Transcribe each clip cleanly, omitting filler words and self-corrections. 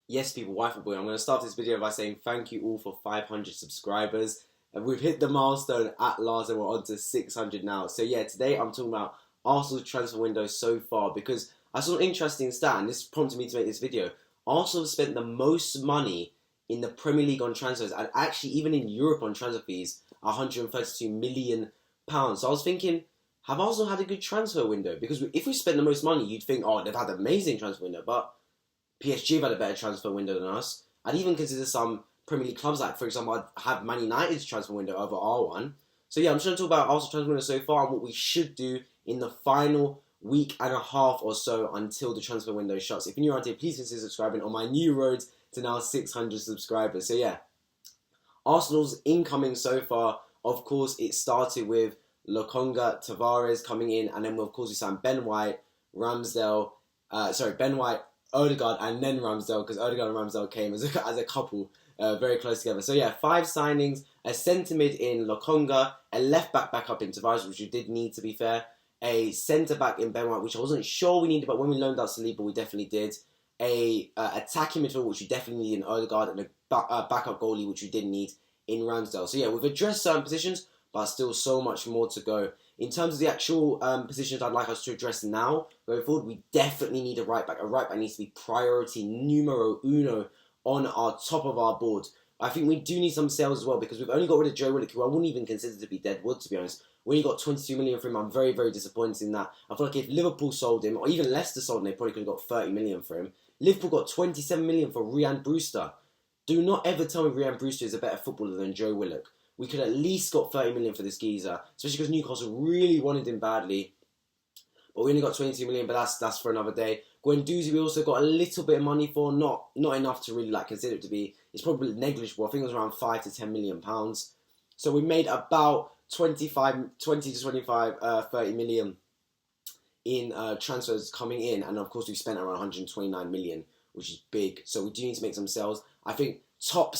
Yes, people, Wi-Fi boy. I'm going to start this video by saying thank you all for 500 subscribers. And we've hit the milestone at last, and we're on to 600 now. So yeah, today I'm talking about Arsenal's transfer window so far because I saw an interesting stat, and this prompted me to make this video. Arsenal have spent the most money in the Premier League on transfers, and actually even in Europe on transfer fees, 132 million pounds. So I was thinking, have Arsenal had a good transfer window? Because if we spent the most money, you'd think, oh, they've had an amazing transfer window, but PSG have had a better transfer window than us. I'd even consider some Premier League clubs, like for example, I'd have Man United's transfer window over our one. So yeah, I'm just going to talk about Arsenal transfer window so far and what we should do in the final week and a half or so until the transfer window shuts. If you're new around here, please consider subscribing on my new road to now 600 subscribers. So yeah, Arsenal's incoming so far, of course, it started with Lokonga, Tavares coming in, and then of course we signed Ben White, Ben White, Odegaard, and then Ramsdale, because Odegaard and Ramsdale came as a couple very close together. So yeah, 5 signings, a centre mid in Lokonga, a left back up in Tavares, which we did need to be fair, a centre back in Ben White, which I wasn't sure we needed, but when we loaned out Saliba, we definitely did. A attacking midfield, which we definitely need in Odegaard, and a backup goalie, which we didn't need in Ramsdale. So yeah, we've addressed certain positions, but still so much more to go. In terms of the actual positions I'd like us to address now, going forward, we definitely need a right back. A right back needs to be priority numero uno on our top of our board. I think we do need some sales as well, because we've only got rid of Joe Willock, who I wouldn't even consider to be dead wood, to be honest. We only got 22 million for him. I'm very, very disappointed in that. I feel like if Liverpool sold him, or even Leicester sold him, they probably could have got 30 million for him. Liverpool got 27 million for Ryan Brewster. Do not ever tell me Ryan Brewster is a better footballer than Joe Willock. We could at least got 30 million for this geezer, especially because Newcastle really wanted him badly. But we only got 22 million, but that's for another day. Guendouzi we also got a little bit of money for, not enough to really consider it to be. It's probably negligible. I think it was around 5 to 10 million pounds. So we made about 20 to 25, 30 million in transfers coming in, and of course we spent around 129 million, which is big. So we do need to make some sales. I think top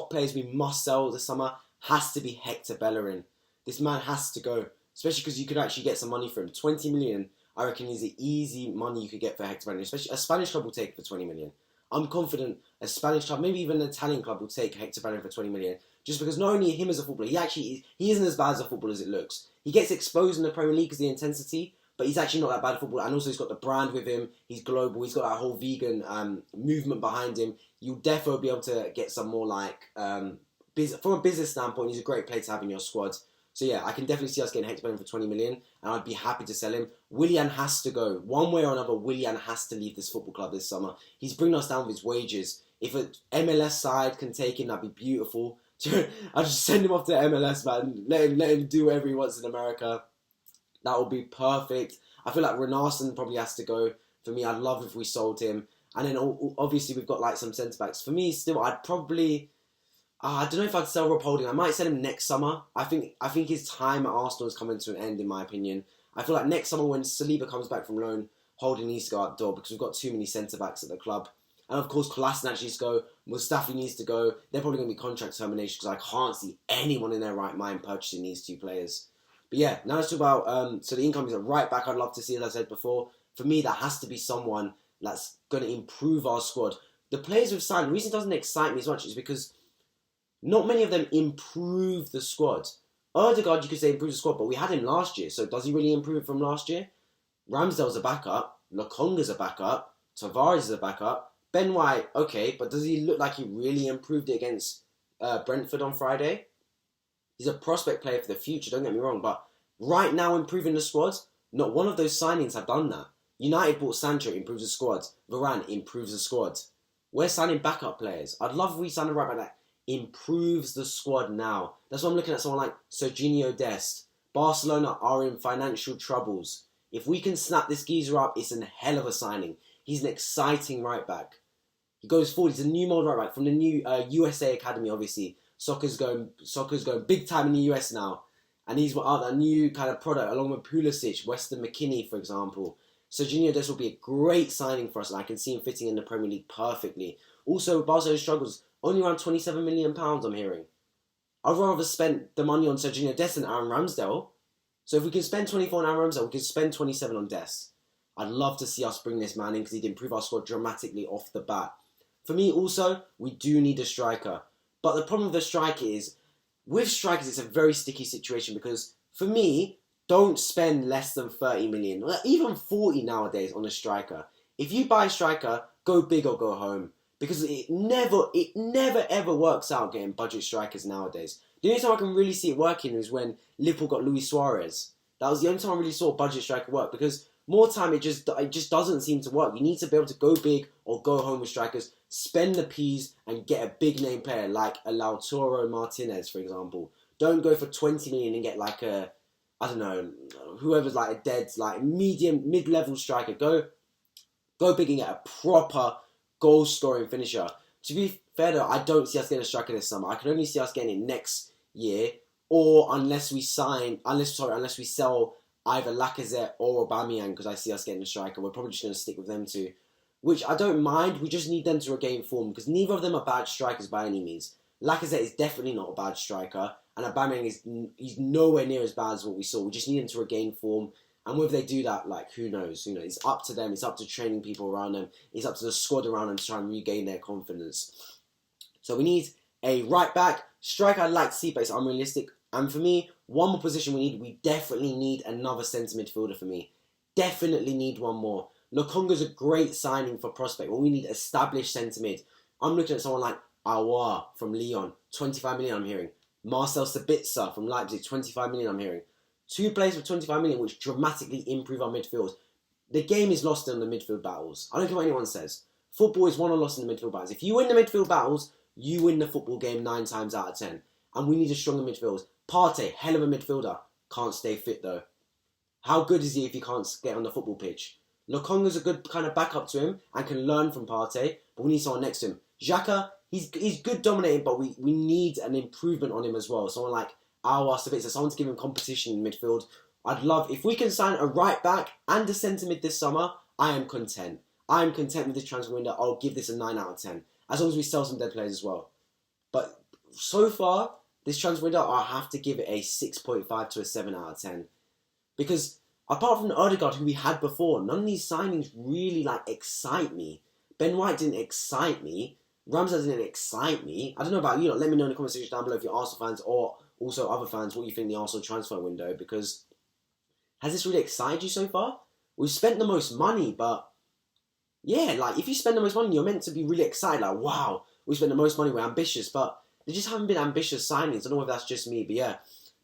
players we must sell this summer has to be Hector Bellerin. This man has to go, especially because you could actually get some money for him. 20 million, I reckon, is the easy money you could get for Hector Bellerin. Especially a Spanish club will take it for 20 million. I'm confident a Spanish club, maybe even an Italian club, will take Hector Bellerin for 20 million. Just because not only him as a footballer, he isn't as bad as a footballer as it looks. He gets exposed in the Premier League because of the intensity, but he's actually not that bad a footballer. And also he's got the brand with him. He's global. He's got that whole vegan movement behind him. You'll definitely be able to get some more from a business standpoint, he's a great player to have in your squad. So yeah, I can definitely see us getting Hector Bellerin for 20 million, and I'd be happy to sell him. Willian has to go. One way or another, Willian has to leave this football club this summer. He's bringing us down with his wages. If an MLS side can take him, that'd be beautiful. I'll just send him off to MLS, man. Let him do whatever he wants in America. That would be perfect. I feel like Renarson probably has to go. For me, I'd love if we sold him. And then obviously we've got some centre backs. For me, still, I'd probably... I don't know if I'd sell Rob Holding. I might sell him next summer. I think his time at Arsenal is coming to an end, in my opinion. I feel like next summer when Saliba comes back from loan, Holding needs to go out the door because we've got too many centre-backs at the club. And of course, Kolasinac needs to go. Mustafi needs to go. They're probably going to be contract termination because I can't see anyone in their right mind purchasing these 2 players. But yeah, now let's talk about... so the income is a right back I'd love to see, as I said before. For me, that has to be someone that's going to improve our squad. The players we've signed, the reason it doesn't excite me as much is because not many of them improve the squad. Odegaard, you could say, improves the squad, but we had him last year, so does he really improve it from last year? Ramsdale's a backup. Lokonga's a backup. Tavares is a backup. Ben White, okay, but does he look like he really improved it against Brentford on Friday? He's a prospect player for the future, don't get me wrong, but right now improving the squad, not one of those signings have done that. United bought Sancho, improves the squad. Varane improves the squad. We're signing backup players. I'd love if we signed a right back that improves the squad now. That's why I'm looking at someone like Serginho Dest. Barcelona are in financial troubles. If we can snap this geezer up, it's a hell of a signing. He's an exciting right back. He goes forward. He's a new mold right back from the new USA Academy, obviously. Soccer's going big time in the US now. And he's a new kind of product, along with Pulisic, Weston McKennie, for example. Serginho Dest will be a great signing for us, and I can see him fitting in the Premier League perfectly. Also, Barcelona struggles. Only around £27 million, I'm hearing. I'd rather spend the money on Serginho Dest than Aaron Ramsdale. So if we can spend 24 on Aaron Ramsdale, we can spend 27 on Dest. I'd love to see us bring this man in because he'd improve our squad dramatically off the bat. For me also, we do need a striker. But the problem with the striker is, with strikers it's a very sticky situation because, for me, don't spend less than 30 million, or even 40 nowadays on a striker. If you buy a striker, go big or go home. Because it never ever works out getting budget strikers nowadays. The only time I can really see it working is when Liverpool got Luis Suarez. That was the only time I really saw a budget striker work, because more time it just doesn't seem to work. You need to be able to go big or go home with strikers, spend the P's and get a big name player like a Lautaro Martinez, for example. Don't go for 20 million and get like a, I don't know, whoever's like a dead, like mid-level striker. Go big and get a proper goal-scoring finisher. To be fair though, I don't see us getting a striker this summer. I can only see us getting it next year, or unless we sell either Lacazette or Aubameyang, because I see us getting a striker. We're probably just going to stick with them two, which I don't mind. We just need them to regain form, because neither of them are bad strikers by any means. Lacazette is definitely not a bad striker, and Aubameyang he's nowhere near as bad as what we saw. We just need him to regain form. And whether they do that, like, who knows? You know, it's up to them. It's up to training people around them. It's up to the squad around them to try and regain their confidence. So we need a right back. Striker I'd like to see, but it's unrealistic. And for me, one more position we definitely need another centre midfielder for me. Definitely need one more. Lokonga's a great signing for prospect, but we need established centre mid. I'm looking at someone like Aouar from Lyon, 25 million I'm hearing. Marcel Sabitzer from Leipzig, 25 million I'm hearing. Two players for 25 million, which dramatically improve our midfield. The game is lost in the midfield battles. I don't care what anyone says. Football is won or lost in the midfield battles. If you win the midfield battles, you win the football game 9 times out of 10. And we need a stronger midfield. Partey, hell of a midfielder. Can't stay fit though. How good is he if he can't get on the football pitch? Lokonga's a good kind of backup to him and can learn from Partey, but we need someone next to him. Xhaka, he's good dominating, but we need an improvement on him as well. Someone like Aouar, Sabitzer, someone to give him competition in midfield. I'd love, if we can sign a right back and a centre mid this summer, I am content. I am content with this transfer window. I'll give this a 9 out of 10. As long as we sell some dead players as well. But so far, this transfer window, I have to give it a 6.5 to a 7 out of 10. Because apart from Odegaard, who we had before, none of these signings really excite me. Ben White didn't excite me. Ramsdale didn't excite me. I don't know about you. Let me know in the comment section down below if you're Arsenal fans or also other fans what you think of the Arsenal transfer window. Because has this really excited you so far? We've spent the most money, but yeah, if you spend the most money, you're meant to be really excited. Like, wow, we spent the most money, we're ambitious. But there just haven't been ambitious signings. I don't know if that's just me, but yeah,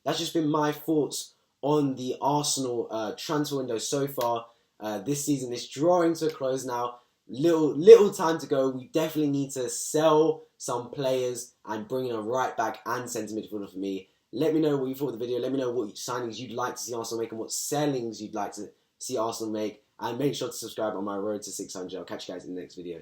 that's just been my thoughts on the Arsenal transfer window so far. This season is drawing to a close now. Little time to go. We definitely need to sell some players and bring in a right back and centre midfielder for me. Let me know what you thought of the video. Let me know what signings you'd like to see Arsenal make and what sellings you'd like to see Arsenal make. And make sure to subscribe on my road to 600. I'll catch you guys in the next video.